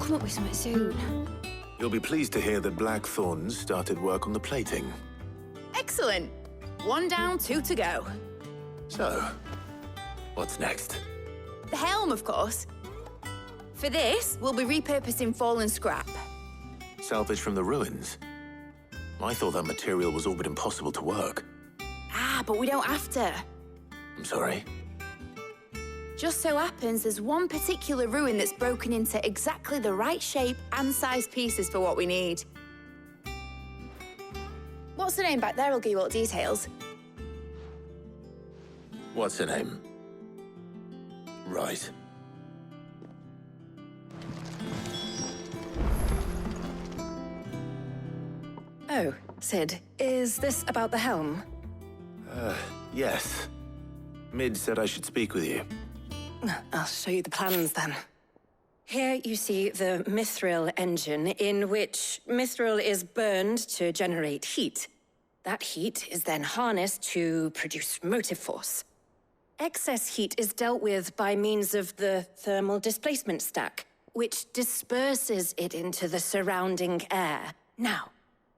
come up with something soon. You'll be pleased to hear that Blackthorn's started work on the plating. Excellent. 1 down, 2 to go. So, what's next? The helm, of course. For this, we'll be repurposing fallen scrap. Salvage from the ruins? I thought that material was all but impossible to work. Ah, but we don't have to. I'm sorry? Just so happens there's one particular ruin that's broken into exactly the right shape and size pieces for what we need. What's the name back there? I'll give you all the details. What's her name? Right. Oh, Sid, is this about the helm? Yes. Mid said I should speak with you. I'll show you the plans then. Here you see the mithril engine, in which mithril is burned to generate heat. That heat is then harnessed to produce motive force. Excess heat is dealt with by means of the thermal displacement stack, which disperses it into the surrounding air. Now,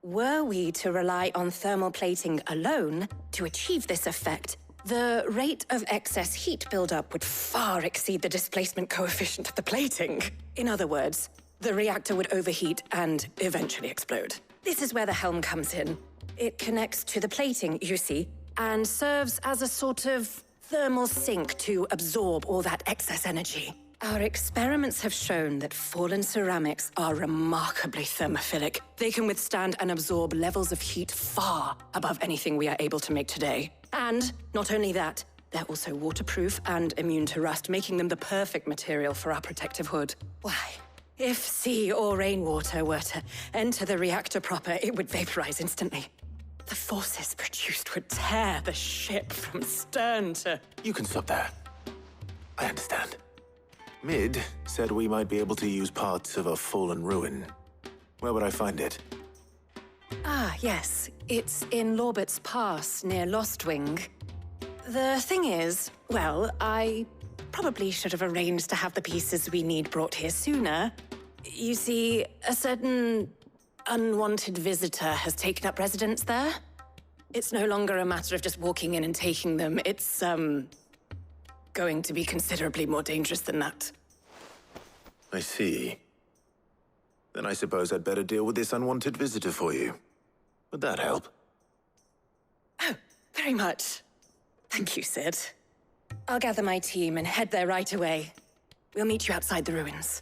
were we to rely on thermal plating alone to achieve this effect, the rate of excess heat buildup would far exceed the displacement coefficient of the plating. In other words, the reactor would overheat and eventually explode. This is where the helm comes in. It connects to the plating, you see, and serves as a sort of thermal sink to absorb all that excess energy. Our experiments have shown that fallen ceramics are remarkably thermophilic. They can withstand and absorb levels of heat far above anything we are able to make today. And not only that, they're also waterproof and immune to rust, making them the perfect material for our protective hood. Why? If sea or rainwater were to enter the reactor proper, it would vaporize instantly. The forces produced would tear the ship from stern to... You can stop there. I understand. Mid said we might be able to use parts of a fallen ruin. Where would I find it? Ah, yes. It's in Lorbert's Pass, near Lostwing. The thing is, well, I probably should have arranged to have the pieces we need brought here sooner. You see, a certain unwanted visitor has taken up residence there. It's no longer a matter of just walking in and taking them. It's, going to be considerably more dangerous than that. I see. Then I suppose I'd better deal with this unwanted visitor for you. Would that help? Oh, very much. Thank you, Sid. I'll gather my team and head there right away. We'll meet you outside the ruins.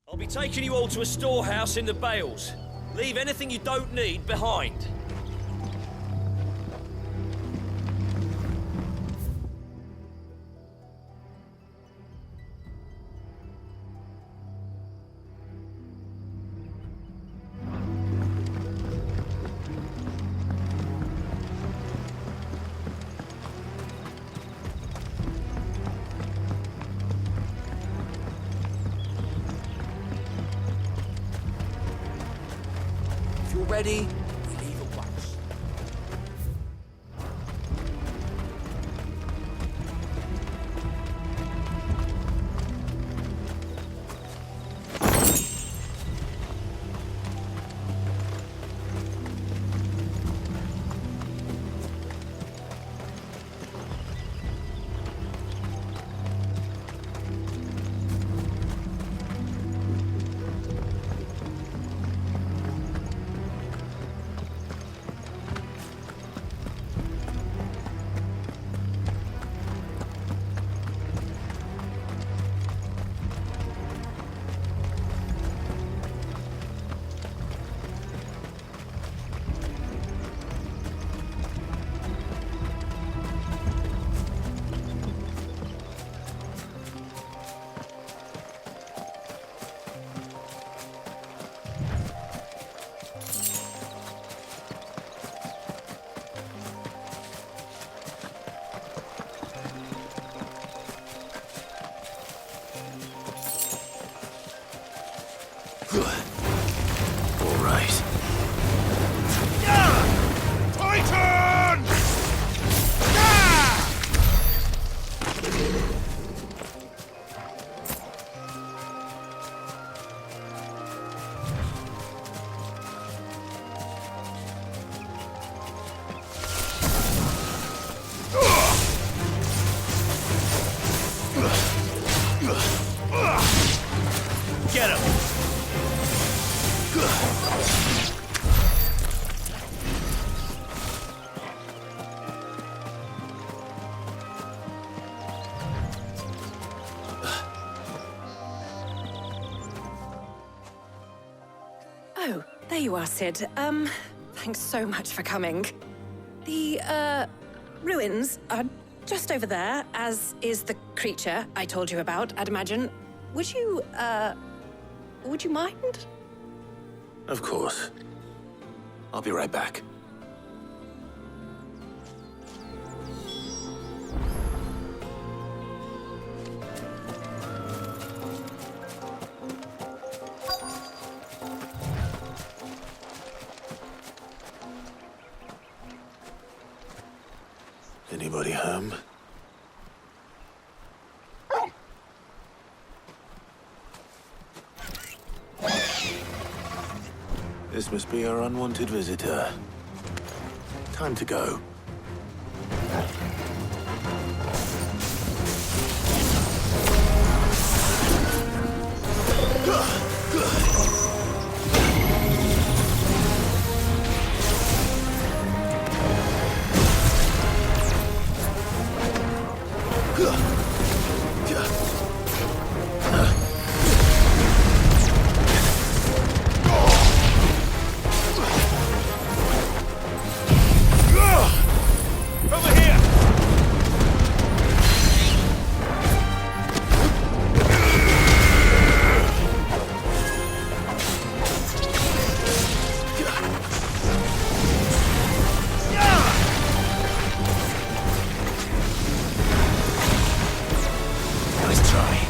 I'll be taking you all to a storehouse in the Bales. Leave anything you don't need behind. Ready? We leave at once. All right. Titan! Get him! Oh, there you are, Sid. Thanks so much for coming. The, ruins are just over there, as is the creature I told you about, I'd imagine. Would you mind? Of course. I'll be right back. Anybody home? This must be our unwanted visitor. Time to go. Over here! Nice try.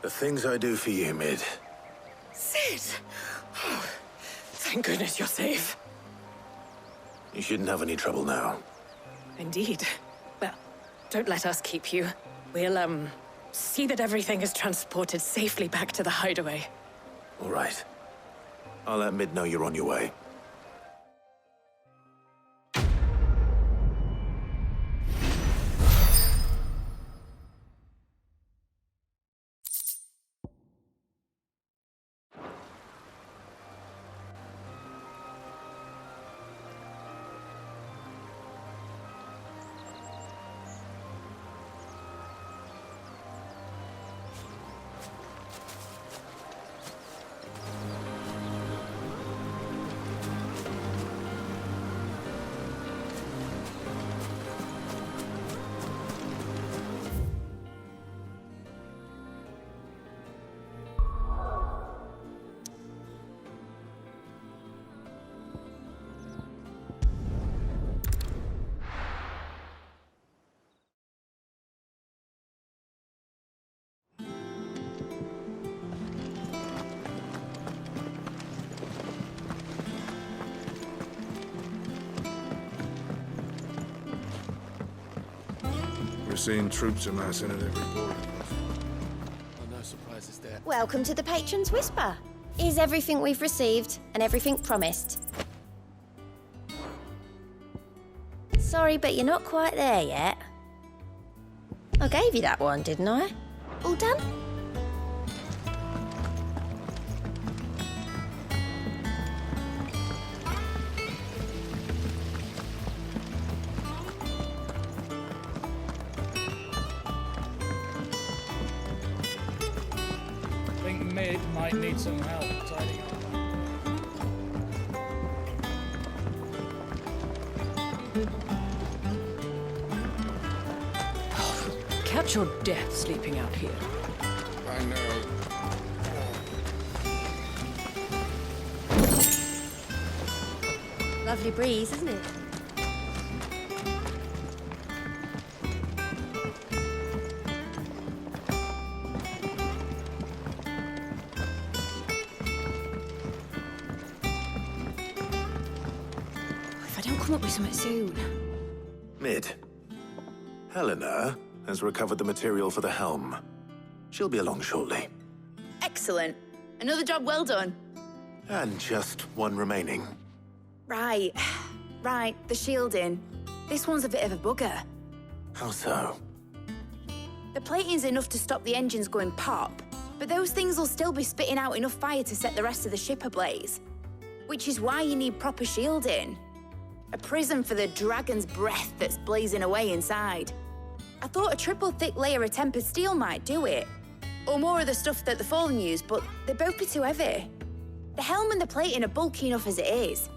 The things I do for you, Mid. Sid! Oh, thank goodness you're safe. You shouldn't have any trouble now. Indeed. Well, don't let us keep you. We'll, see that everything is transported safely back to the hideaway. All right. I'll let Mid know you're on your way. We're seeing troops amassing at every border. No surprises there. Welcome to the Patron's Whisper. Is everything we've received and everything promised? Sorry, but you're not quite there yet. I gave you that one, didn't I? All done? I think Mid might need some help tidying up. Catch your death sleeping out here. I know. Lovely breeze, isn't it? If I don't come up with something soon. Mid. Helena has recovered the material for the helm. She'll be along shortly. Excellent. Another job well done. And just one remaining. Right. Right, the shielding. This one's a bit of a bugger. How so? The plating's enough to stop the engines going pop, but those things will still be spitting out enough fire to set the rest of the ship ablaze. Which is why you need proper shielding. A prism for the dragon's breath that's blazing away inside. I thought a triple thick layer of tempered steel might do it. Or more of the stuff that the Fallen use, but they'd both be too heavy. The helm and the plating are bulky enough as it is.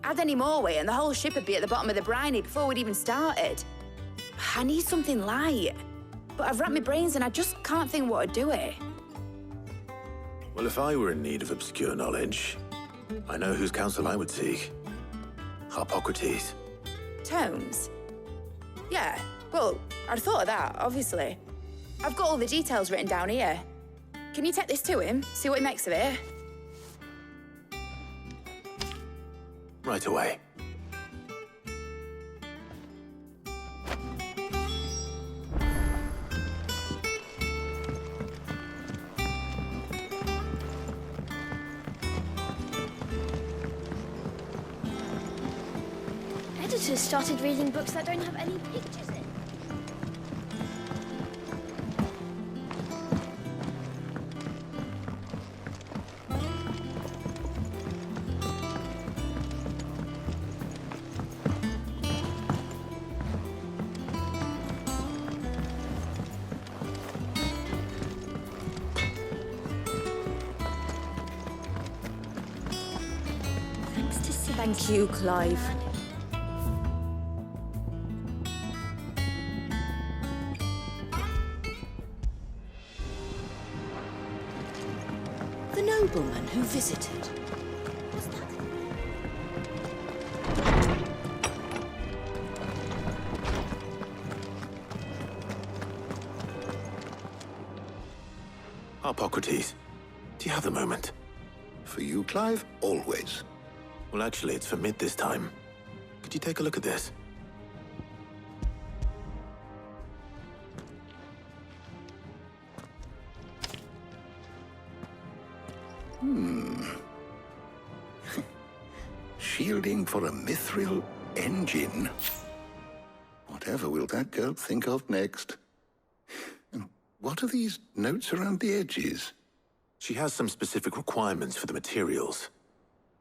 Add any more weight and the whole ship would be at the bottom of the briny before we'd even started. I need something light. But I've racked my brains and I just can't think what would do it. Well, if I were in need of obscure knowledge, I know whose counsel I would seek. Harpocrates. Tomes? Yeah, well, I'd thought of that, obviously. I've got all the details written down here. Can you take this to him, see what he makes of it? Right away. Editors started reading books that don't have any pictures in. Thanks to Sig. Thank you, Clive. The nobleman who visited. What's that? Harpocrates, do you have the moment? For you, Clive, always. Well, actually, it's for Mid this time. Could you take a look at this? Shielding for a mithril engine. Whatever will that girl think of next? And what are these notes around the edges? She has some specific requirements for the materials.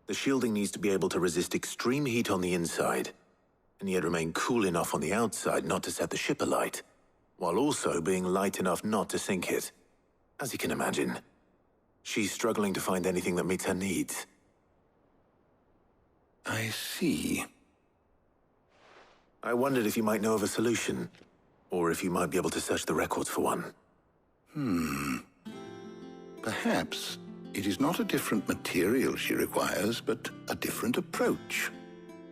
The shielding needs to be able to resist extreme heat on the inside, and yet remain cool enough on the outside not to set the ship alight, while also being light enough not to sink it. As you can imagine, she's struggling to find anything that meets her needs. I see. I wondered if you might know of a solution, or if you might be able to search the records for one. Perhaps it is not a different material she requires, but a different approach.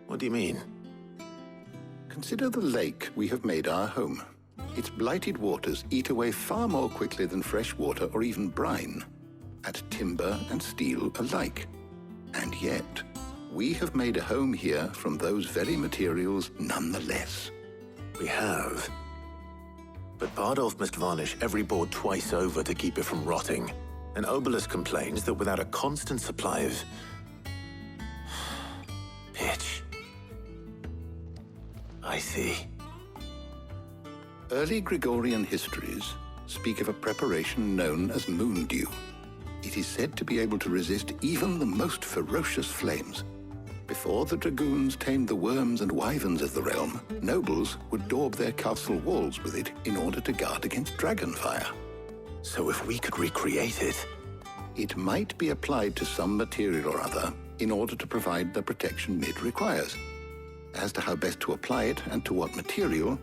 What do you mean? Consider the lake we have made our home. Its blighted waters eat away far more quickly than fresh water or even brine, at timber and steel alike. And yet, we have made a home here from those very materials nonetheless. We have. But Bardolph must varnish every board twice over to keep it from rotting. And Obelus complains that without a constant supply of pitch, I see. Early Gregorian histories speak of a preparation known as moon dew. It is said to be able to resist even the most ferocious flames. Before the dragoons tamed the worms and wyverns of the realm, nobles would daub their castle walls with it in order to guard against dragonfire. So if we could recreate it... It might be applied to some material or other in order to provide the protection Mid requires. As to how best to apply it and to what material,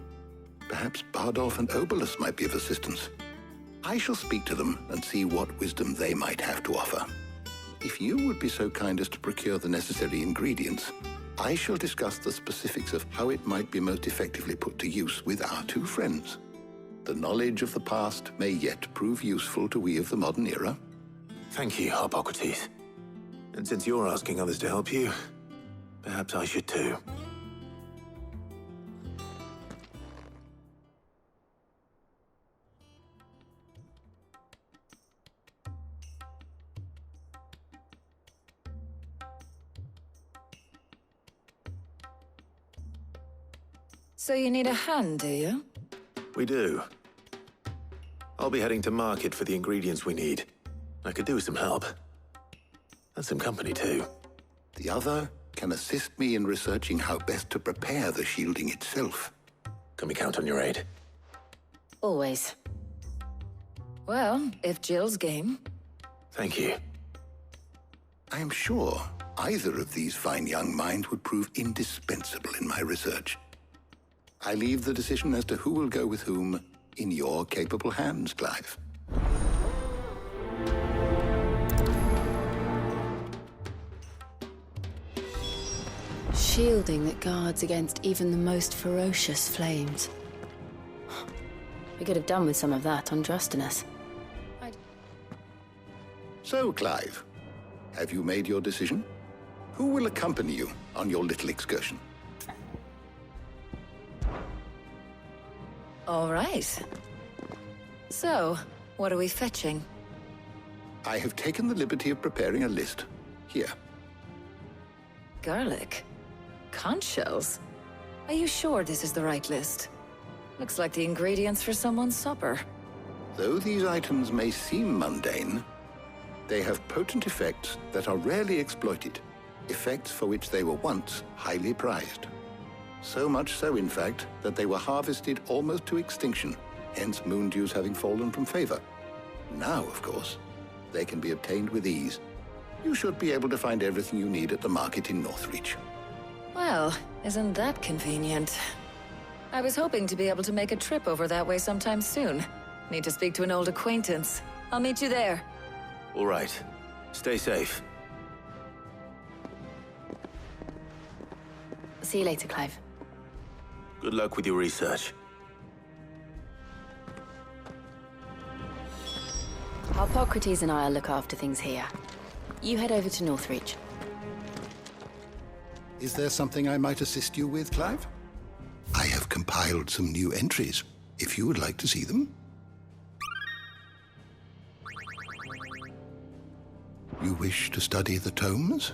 perhaps Bardolph and Obolus might be of assistance. I shall speak to them and see what wisdom they might have to offer. If you would be so kind as to procure the necessary ingredients, I shall discuss the specifics of how it might be most effectively put to use with our two friends. The knowledge of the past may yet prove useful to we of the modern era. Thank you, Hippocrates. And since you're asking others to help you, perhaps I should too. So you need a hand, do you? We do. I'll be heading to market for the ingredients we need. I could do with some help. And some company, too. The other can assist me in researching how best to prepare the shielding itself. Can we count on your aid? Always. Well, if Jill's game. Thank you. I am sure either of these fine young minds would prove indispensable in my research. I leave the decision as to who will go with whom in your capable hands, Clive. Shielding that guards against even the most ferocious flames. We could have done with some of on Drustinus. So, Clive, have you made your decision? Who will accompany you on your little excursion? All right. So, what are we fetching? I have taken the liberty of preparing a list. Here. Garlic? Conch shells? Are you sure this is the right list? Looks like the ingredients for someone's supper. Though these items may seem mundane, they have potent effects that are rarely exploited, effects for which they were once highly prized. So much so, in fact, that they were harvested almost to extinction, hence moon dews having fallen from favor. Now, of course, they can be obtained with ease. You should be able to find everything you need at the market in Northreach. Well, isn't that convenient? I was hoping to be able to make a trip over that way sometime soon. Need to speak to an old acquaintance. I'll meet you there. All right. Stay safe. See you later, Clive. Good luck with your research. Hippocrates and I'll look after things here. You head over to Northreach. Is there something I might assist you with, Clive? I have compiled some new entries, if you would like to see them. You wish to study the tomes?